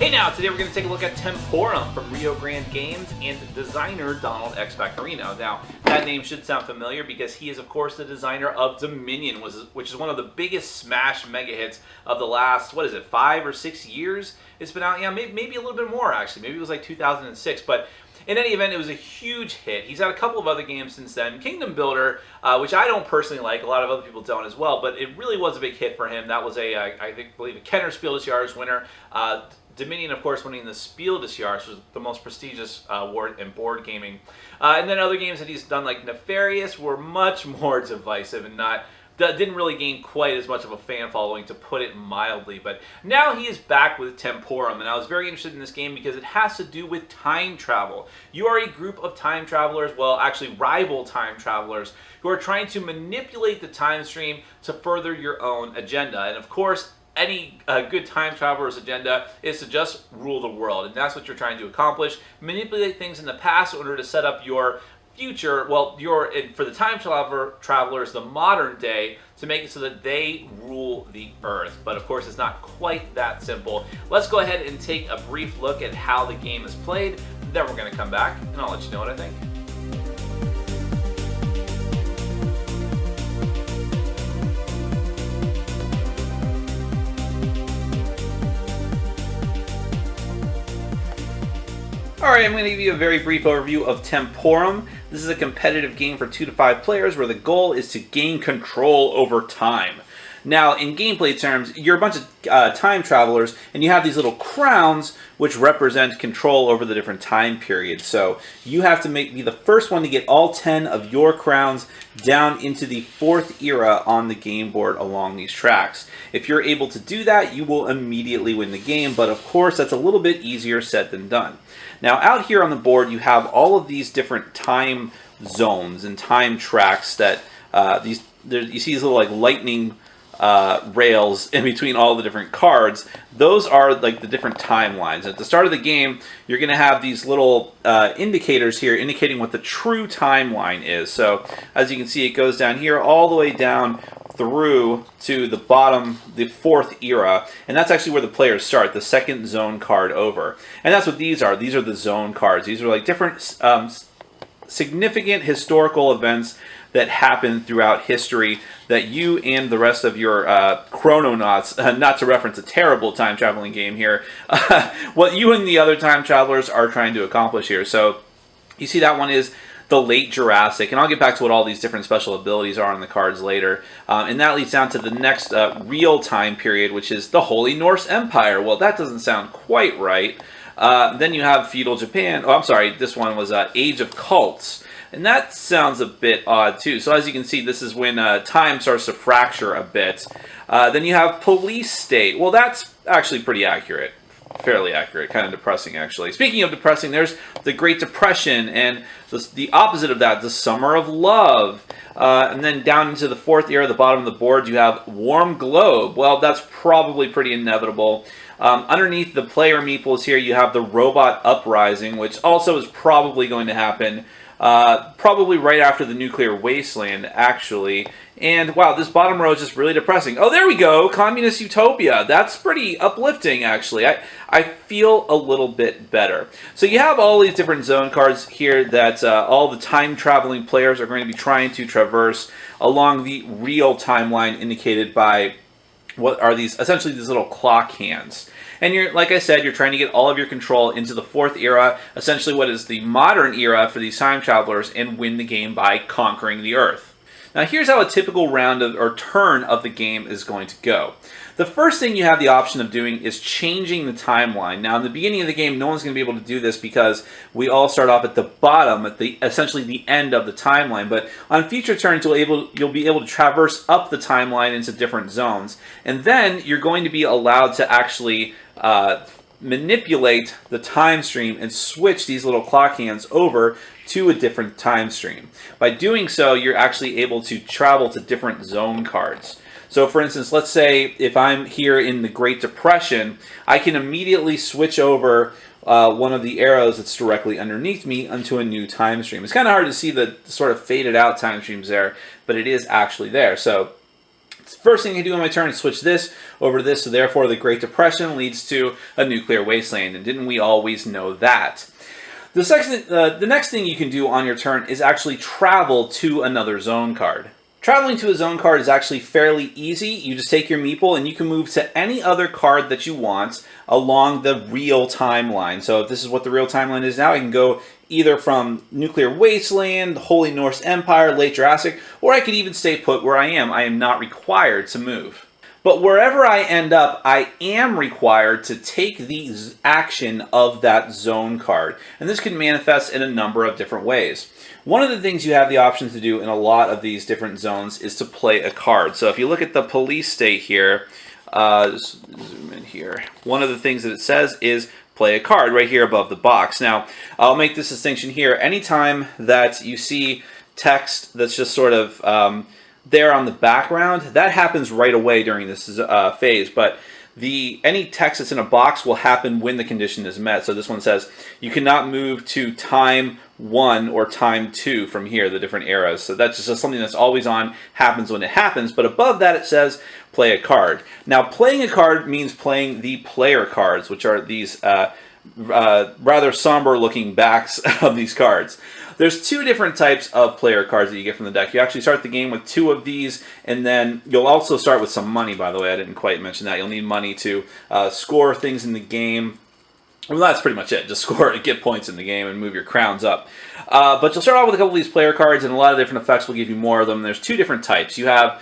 Hey now, today we're going to take a look at Temporum from Rio Grande Games and designer Donald X Vaccarino. Now, that name should sound familiar because he is, of course, the designer of Dominion, which is one of the biggest smash mega hits of the last, 5 or 6 years it's been out? Yeah, maybe a little bit more, actually. Maybe it was like 2006, but in any event, it was a huge hit. He's had a couple of other games since then. Kingdom Builder, which I don't personally like, a lot of other people don't as well, but it really was a big hit for him. That was I believe, a Kenner Spiel des Jahres winner. Dominion, of course, winning the Spiel des Jahres, was the most prestigious award in board gaming. And then other games that he's done, like Nefarious, were much more divisive and didn't really gain quite as much of a fan following, to put it mildly. But now he is back with Temporum, and I was very interested in this game because it has to do with time travel. You are a group of time travelers, well, actually rival time travelers, who are trying to manipulate the time stream to further your own agenda. And of course, any good time traveler's agenda is to just rule the world, and that's what you're trying to accomplish. Manipulate things in the past in order to set up your future, well, for the time travelers, the modern day, to make it so that they rule the earth. But of course, it's not quite that simple. Let's go ahead and take a brief look at how the game is played. Then we're going to come back, and I'll let you know what I think. Alright, I'm going to give you a very brief overview of Temporum. This is a competitive game for 2 to 5 players where the goal is to gain control over time. Now, in gameplay terms, you're a bunch of time travelers, and you have these little crowns which represent control over the different time periods. So you have to be the first one to get all 10 of your crowns down into the 4th era on the game board along these tracks. If you're able to do that, you will immediately win the game, but of course that's a little bit easier said than done. Now, out here on the board, you have all of these different time zones and time tracks that you see these little like lightning rails in between all the different cards. Those are like the different timelines. At the start of the game, you're going to have these little indicators here indicating what the true timeline is. So as you can see, it goes down here all the way down through to the bottom, the 4th era, and that's actually where the players start, the 2nd zone card over. And that's what these are. These are the zone cards. These are like different significant historical events that happen throughout history that you and the rest of your chrononauts, not to reference a terrible time traveling game here, what you and the other time travelers are trying to accomplish here. So you see that one is the late Jurassic, and I'll get back to what all these different special abilities are on the cards later. And that leads down to the next real time period, which is the Holy Norse Empire. Well, that doesn't sound quite right. Then you have feudal Japan. Oh, I'm sorry, this one was Age of Cults. And that sounds a bit odd too. So as you can see, this is when time starts to fracture a bit. Then you have police state. Well, that's actually pretty accurate. Fairly accurate. Kind of depressing, actually. Speaking of depressing, there's the Great Depression, and the opposite of that, the Summer of Love. And then down into the 4th era, the bottom of the board, you have Warm Globe. Well, that's probably pretty inevitable. Underneath the player meeples here, you have the Robot Uprising, which also is probably going to happen. Probably right after the Nuclear Wasteland, actually. And wow, this bottom row is just really depressing. Oh, there we go! Communist Utopia. That's pretty uplifting, actually. I feel a little bit better. So you have all these different zone cards here that all the time-traveling players are going to be trying to traverse along the real timeline indicated by what are these, essentially these little clock hands. And you're, like I said, you're trying to get all of your control into the 4th era, essentially what is the modern era for these time travelers, and win the game by conquering the Earth. Now here's how a typical round or turn of the game is going to go. The first thing you have the option of doing is changing the timeline. Now in the beginning of the game, no one's going to be able to do this because we all start off at the bottom, at essentially the end of the timeline. But on future turns, you'll be able to traverse up the timeline into different zones. And then you're going to be allowed to actually manipulate the time stream and switch these little clock hands over to a different time stream. By doing so, you're actually able to travel to different zone cards. So for instance, let's say if I'm here in the Great Depression, I can immediately switch over one of the arrows that's directly underneath me onto a new time stream. It's kind of hard to see the sort of faded out time streams there, but it is actually there. So First thing I do on my turn is switch this over to this, so therefore the Great Depression leads to a nuclear wasteland, and didn't we always know that? The next thing you can do on your turn is actually travel to another zone card. Traveling to a zone card is actually fairly easy. You just take your meeple and you can move to any other card that you want along the real timeline. So if this is what the real timeline is now, I can go either from Nuclear Wasteland, Holy Norse Empire, Late Jurassic, or I could even stay put where I am. I am not required to move. But wherever I end up, I am required to take the action of that zone card. And this can manifest in a number of different ways. One of the things you have the option to do in a lot of these different zones is to play a card. So if you look at the police state here, just zoom in here, one of the things that it says is play a card right here above the box. Now, I'll make this distinction here. Anytime that you see text that's just sort of there on the background, that happens right away during this phase, but any text that's in a box will happen when the condition is met. So this one says you cannot move to time 1 or time 2 from here, the different eras. So that's just something that's always on, happens when it happens, but above that it says play a card. Now playing a card means playing the player cards, which are these rather somber looking backs of these cards. There's two different types of player cards that you get from the deck. You actually start the game with 2 of these, and then you'll also start with some money, by the way. I didn't quite mention that. You'll need money to score things in the game. Well, that's pretty much it. Just score, get points in the game, and move your crowns up. But you'll start off with a couple of these player cards, and a lot of different effects will give you more of them. There's 2 different types. You have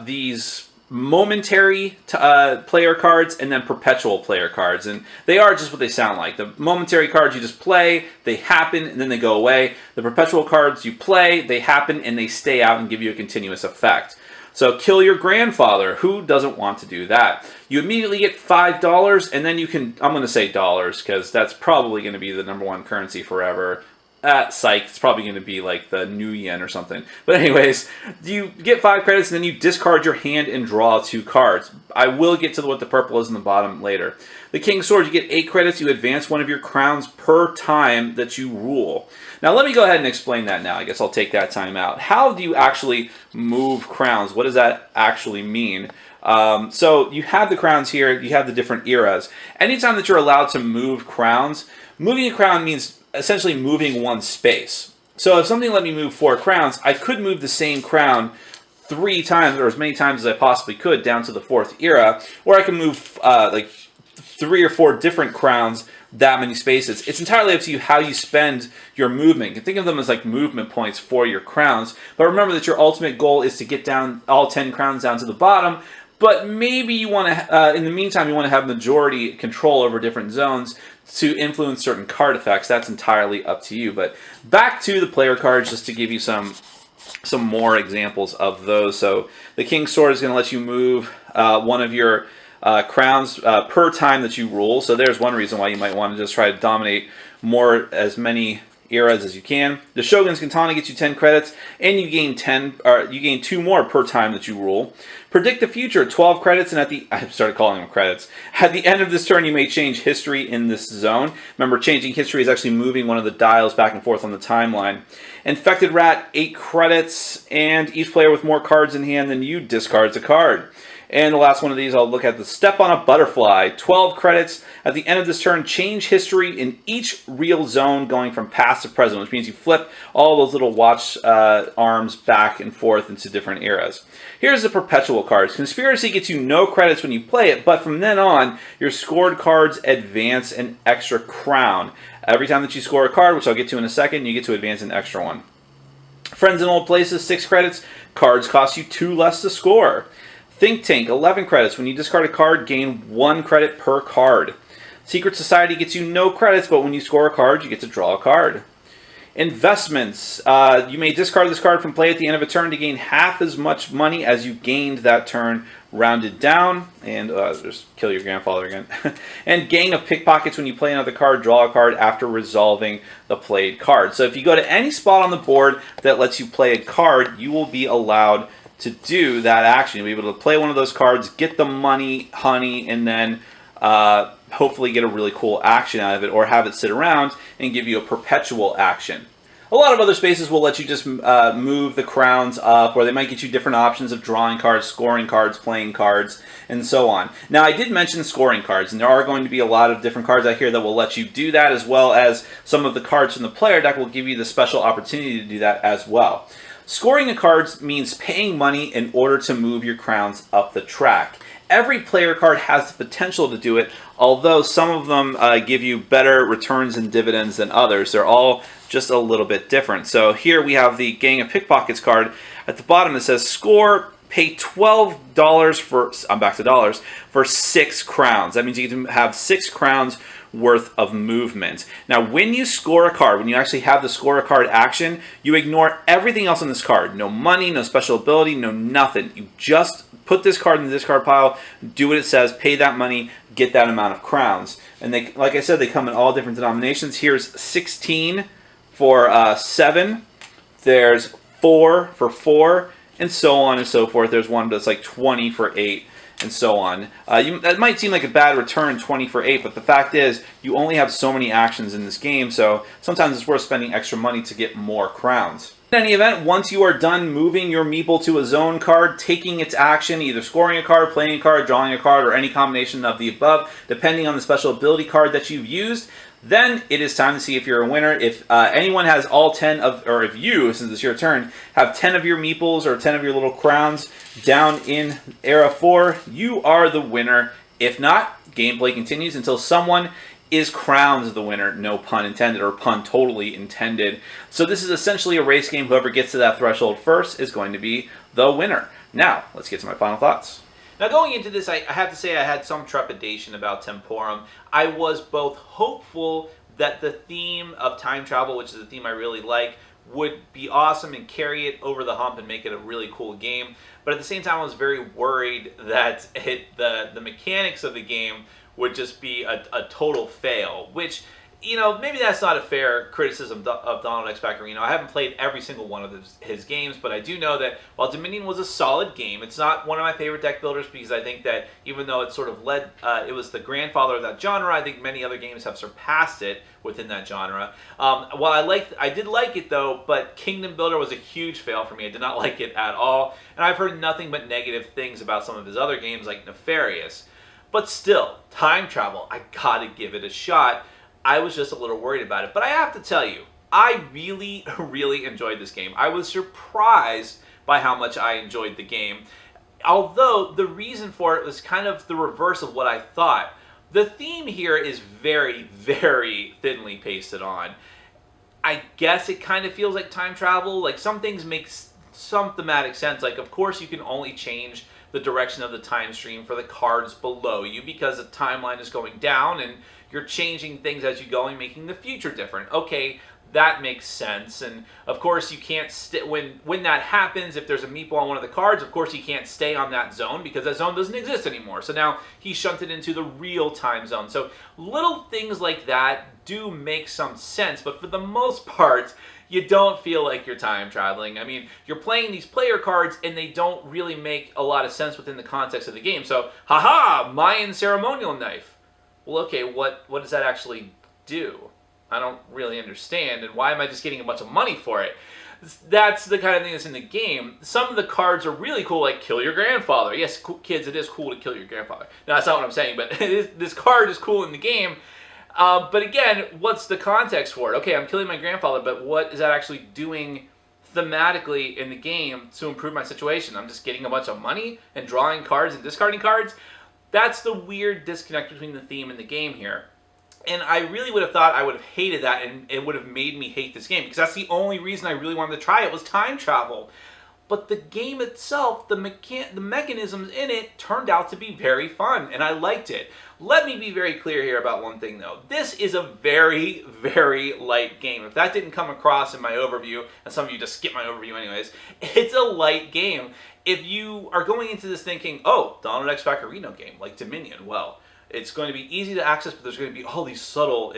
these momentary player cards and then perpetual player cards, and they are just what they sound like. The momentary cards you just play, they happen and then they go away. The perpetual cards you play, they happen and they stay out and give you a continuous effect. So kill your grandfather. Who doesn't want to do that? You immediately get $5, and then you can, I'm going to say dollars because that's probably going to be the #1 currency forever. Psych, it's probably going to be like the new yen or something. But anyways, you get 5 credits and then you discard your hand and draw 2 cards. I will get to what the purple is in the bottom later. The King's Sword, you get 8 credits. You advance 1 of your crowns per time that you rule. Now let me go ahead and explain that now. I guess I'll take that time out. How do you actually move crowns? What does that actually mean? So you have the crowns here. You have the different eras. Anytime that you're allowed to move crowns, moving a crown means essentially moving 1 space. So if something let me move 4 crowns, I could move the same crown 3 times, or as many times as I possibly could, down to the 4th era, or I can move like 3 or 4 different crowns that many spaces. It's entirely up to you how you spend your movement. You can think of them as like movement points for your crowns, but remember that your ultimate goal is to get down all 10 crowns down to the bottom. But maybe you want to, in the meantime, you want to have majority control over different zones to influence certain card effects. That's entirely up to you. But back to the player cards, just to give you some more examples of those. So the King's Sword is going to let you move 1 of your crowns per time that you rule. So there's one reason why you might want to just try to dominate as many eras as you can. The Shogun's Katana gets you 10 credits, and you gain 2 more per time that you rule. Predict the Future, 12 credits, and I started calling them credits. At the end of this turn, you may change history in this zone. Remember, changing history is actually moving one of the dials back and forth on the timeline. Infected Rat, 8 credits, and each player with more cards in hand than you discards a card. And the last one of these, I'll look at the Step on a Butterfly, 12 credits. At the end of this turn, change history in each real zone going from past to present, which means you flip all those little watch arms back and forth into different eras. Here's the perpetual cards. Conspiracy gets you no credits when you play it, but from then on, your scored cards advance an extra crown. Every time that you score a card, which I'll get to in a second, you get to advance an extra one. Friends in Old Places, 6 credits. Cards cost you 2 less to score. Think Tank, 11 credits. When you discard a card, gain 1 credit per card. Secret Society gets you no credits, but when you score a card, you get to draw a card. Investments. You may discard this card from play at the end of a turn to gain half as much money as you gained that turn, rounded down. And just kill your grandfather again. And Gang of Pickpockets. When you play another card, draw a card after resolving the played card. So if you go to any spot on the board that lets you play a card, you will be allowed to do that action. You'll be able to play one of those cards, get the money, honey, and then hopefully get a really cool action out of it, or have it sit around and give you a perpetual action. A lot of other spaces will let you just move the crowns up, or they might get you different options of drawing cards, scoring cards, playing cards, and so on. Now, I did mention scoring cards, and there are going to be a lot of different cards out here that will let you do that, as well as some of the cards from the player deck will give you the special opportunity to do that as well. Scoring the cards means paying money in order to move your crowns up the track. Every player card has the potential to do it, although some of them give you better returns and dividends than others. They're all just a little bit different. So here we have the Gang of Pickpockets card. At the bottom it says score, pay $12 for, I'm back to dollars, for 6 crowns. That means you can have 6 crowns worth of movement. Now, when you score a card, when you actually have the score a card action, you ignore everything else on this card. No money, no special ability, no nothing. You just put this card in the discard pile, do what it says, pay that money, get that amount of crowns. And they, like I said, they come in all different denominations. Here's 16 for 7. There's 4 for 4, and so on and so forth. There's one that's like 20 for 8. And so on. That might seem like a bad return, 20 for 8, but the fact is, you only have so many actions in this game, so sometimes it's worth spending extra money to get more crowns. In any event, once you are done moving your meeple to a zone card, taking its action, either scoring a card, playing a card, drawing a card, or any combination of the above, depending on the special ability card that you've used, then it is time to see if you're a winner. If anyone has all 10 of, or if you, since it's your turn, have 10 of your meeples or 10 of your little crowns down in Era 4, you are the winner. If not, gameplay continues until someone is crowned the winner, no pun intended, or pun totally intended. So this is essentially a race game. Whoever gets to that threshold first is going to be the winner. Now, let's get to my final thoughts. Now, going into this, I have to say I had some trepidation about Temporum. I was both hopeful that the theme of time travel, which is a theme I really like, would be awesome and carry it over the hump and make it a really cool game. But at the same time, I was very worried that the mechanics of the game would just be a total fail, which, you know, maybe that's not a fair criticism of Donald X Vaccarino. I haven't played every single one of his games, but I do know that while Dominion was a solid game, it's not one of my favorite deck builders because I think that even though it sort of led, it was the grandfather of that genre, I think many other games have surpassed it within that genre. While I did like it though, but Kingdom Builder was a huge fail for me. I did not like it at all, and I've heard nothing but negative things about some of his other games like Nefarious. But still, time travel, I gotta give it a shot. I was just a little worried about it. But I have to tell you, I really, really enjoyed this game. I was surprised by how much I enjoyed the game. Although, the reason for it was kind of the reverse of what I thought. The theme here is very, very thinly pasted on. I guess it kind of feels like time travel. Like, some things make some thematic sense. Like, of course, you can only change the direction of the time stream for the cards below you because the timeline is going down and you're changing things as you go and making the future different. Okay, that makes sense. And of course you can't when that happens, if there's a meeple on one of the cards, of course he can't stay on that zone because that zone doesn't exist anymore. So now he's shunted into the real time zone. So little things like that do make some sense, but for the most part, you don't feel like you're time traveling. I mean, you're playing these player cards and they don't really make a lot of sense within the context of the game. So, haha, Mayan ceremonial knife. Well, okay, what does that actually do? I don't really understand, and why am I just getting a bunch of money for it? That's the kind of thing that's in the game. Some of the cards are really cool, like kill your grandfather. Yes, kids, it is cool to kill your grandfather. No, that's not what I'm saying, but this card is cool in the game. But again, what's the context for it? Okay, I'm killing my grandfather, but what is that actually doing thematically in the game to improve my situation? I'm just getting a bunch of money and drawing cards and discarding cards? That's the weird disconnect between the theme and the game here. And I really would have thought I would have hated that and it would have made me hate this game because that's the only reason I really wanted to try it was time travel. But the game itself, the mechanisms in it turned out to be very fun, and I liked it. Let me be very clear here about one thing, though. This is a very, very light game. If that didn't come across in my overview, and some of you just skip my overview anyways, it's a light game. If you are going into this thinking, oh, Donald X Vaccarino game, like Dominion, well, it's going to be easy to access, but there's going to be all these subtle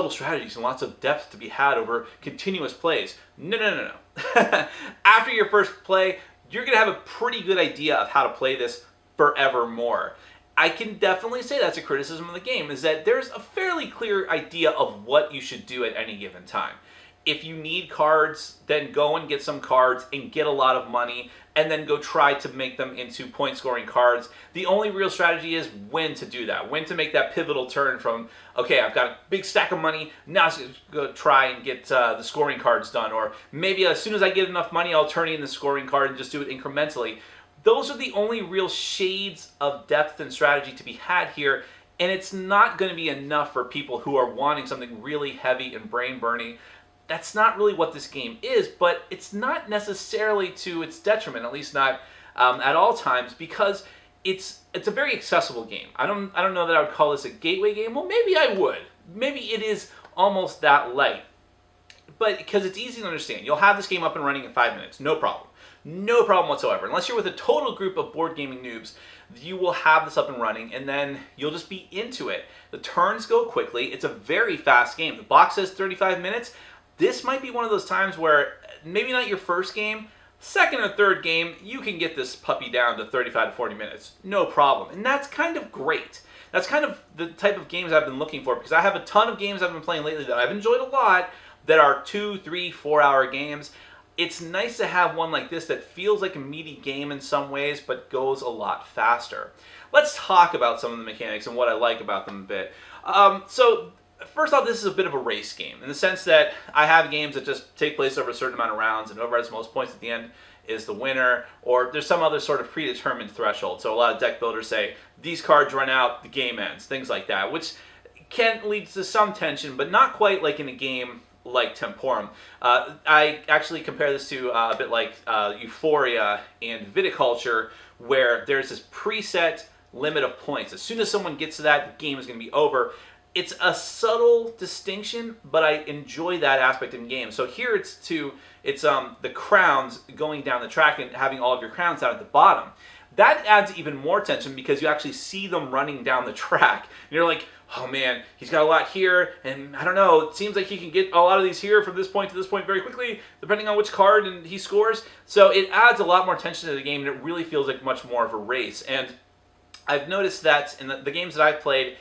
strategies and lots of depth to be had over continuous plays. No, no, no, no. After your first play, you're going to have a pretty good idea of how to play this forevermore. I can definitely say that's a criticism of the game, is that there's a fairly clear idea of what you should do at any given time. If you need cards, then go and get some cards and get a lot of money, and then go try to make them into point scoring cards. The only real strategy is when to do that, when to make that pivotal turn from, okay, I've got a big stack of money, now I'm going to go try and get the scoring cards done, or maybe as soon as I get enough money, I'll turn in the scoring card and just do it incrementally. Those are the only real shades of depth and strategy to be had here, and it's not going to be enough for people who are wanting something really heavy and brain-burning. That's not really what this game is, but it's not necessarily to its detriment, at least not at all times, because it's a very accessible game. I don't know that I would call this a gateway game. Well, maybe I would. Maybe it is almost that light, but because it's easy to understand. You'll have this game up and running in 5 minutes, no problem. No problem whatsoever. Unless you're with a total group of board gaming noobs, you will have this up and running, and then you'll just be into it. The turns go quickly. It's a very fast game. The box says 35 minutes. This might be one of those times where maybe not your first game, second or third game, you can get this puppy down to 35 to 40 minutes. No problem. And that's kind of great. That's kind of the type of games I've been looking for, because I have a ton of games I've been playing lately that I've enjoyed a lot that are 2, 3, 4 hour games. It's nice to have one like this that feels like a meaty game in some ways, but goes a lot faster. Let's talk about some of the mechanics and what I like about them a bit. So first off, this is a bit of a race game in the sense that I have games that just take place over a certain amount of rounds, and whoever has the most points at the end is the winner, or there's some other sort of predetermined threshold. So a lot of deck builders say, these cards run out, the game ends, things like that, which can lead to some tension, but not quite like in a game like Temporum. I actually compare this to a bit like Euphoria and Viticulture, where there's this preset limit of points. As soon as someone gets to that, the game is going to be over. It's a subtle distinction, but I enjoy that aspect in games. So here it's the crowns going down the track and having all of your crowns out at the bottom. That adds even more tension because you actually see them running down the track. And you're like, oh man, he's got a lot here, and I don't know, it seems like he can get a lot of these here from this point to this point very quickly, depending on which card and he scores. So it adds a lot more tension to the game, and it really feels like much more of a race. And I've noticed that in the games that I've played,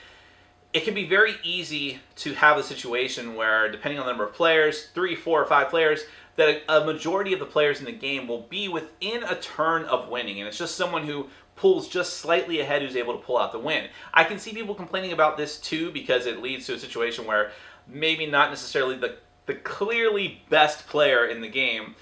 it can be very easy to have a situation where, depending on the number of players, 3, 4, or 5 players, that a majority of the players in the game will be within a turn of winning, and it's just someone who pulls just slightly ahead who's able to pull out the win. I can see people complaining about this too, because it leads to a situation where maybe not necessarily the clearly best player in the game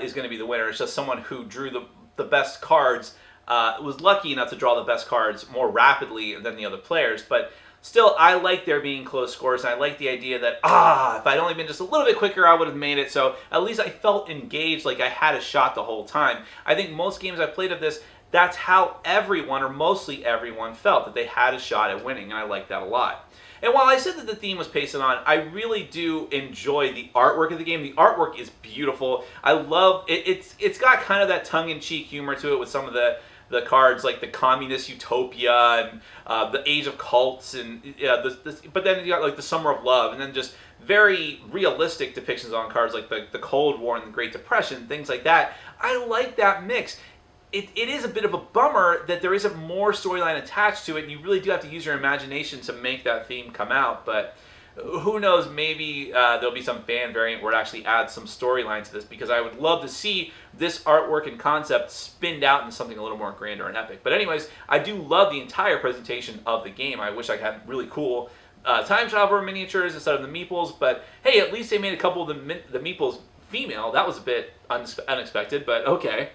is going to be the winner. It's just someone who drew the best cards, was lucky enough to draw the best cards more rapidly than the other players. But still, I like there being close scores, and I like the idea that, if I'd only been just a little bit quicker, I would have made it. So at least I felt engaged, like I had a shot the whole time. I think most games I've played of this, that's how everyone, or mostly everyone, felt, that they had a shot at winning, and I like that a lot. And while I said that the theme was pacing on, I really do enjoy the artwork of the game. The artwork is beautiful. I love it. It's got kind of that tongue-in-cheek humor to it with some of the cards, like the Communist Utopia and the Age of Cults, and but then you got like the Summer of Love, and then just very realistic depictions on cards like the Cold War and the Great Depression, things like that. I like that mix. It is a bit of a bummer that there isn't more storyline attached to it, and you really do have to use your imagination to make that theme come out, but who knows, maybe there'll be some fan variant where it actually adds some storyline to this, because I would love to see this artwork and concept spinned out into something a little more grander and epic. But anyways, I do love the entire presentation of the game. I wish I had really cool time traveler miniatures instead of the meeples, but hey, at least they made a couple of the meeples female. That was a bit unexpected, but okay.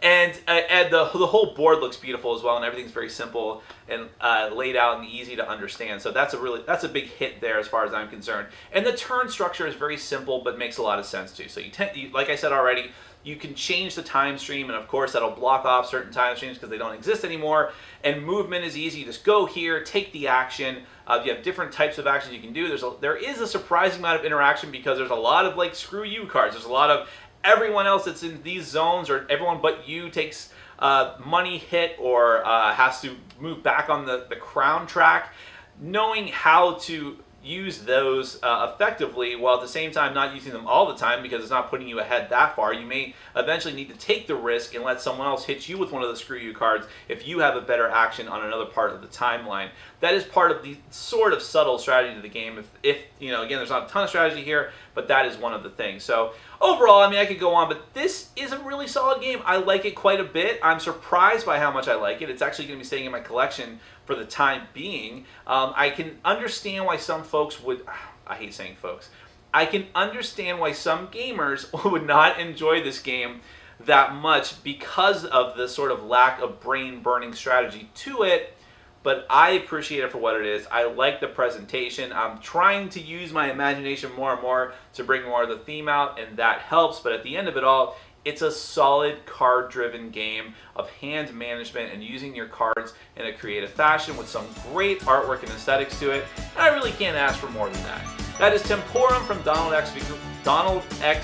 And the whole board looks beautiful as well, and everything's very simple and laid out and easy to understand. So that's a big hit there as far as I'm concerned. And the turn structure is very simple, but makes a lot of sense too. So you like I said already, you can change the time stream, and of course that'll block off certain time streams because they don't exist anymore. And movement is easy. You just go here, take the action. You have different types of actions you can do. There is a surprising amount of interaction because there's a lot of like screw you cards. There's a lot of everyone else that's in these zones, or everyone but you takes money hit or has to move back on the crown track. Knowing how to use those effectively, while at the same time not using them all the time because it's not putting you ahead that far. You may eventually need to take the risk and let someone else hit you with one of the screw you cards if you have a better action on another part of the timeline. That is part of the sort of subtle strategy to the game. If you know, again, there's not a ton of strategy here, but that is one of the things. So overall, I mean, I could go on, but this is a really solid game. I like it quite a bit. I'm surprised by how much I like it. It's actually going to be staying in my collection for the time being. I can understand why some folks would, I hate saying folks, I can understand why some gamers would not enjoy this game that much because of the sort of lack of brain-burning strategy to it, but I appreciate it for what it is. I like the presentation. I'm trying to use my imagination more and more to bring more of the theme out, and that helps, but at the end of it all, it's a solid card-driven game of hand management and using your cards in a creative fashion with some great artwork and aesthetics to it, and I really can't ask for more than that. That is Temporum from Donald X.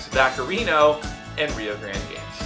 Vaccarino and Rio Grande Games.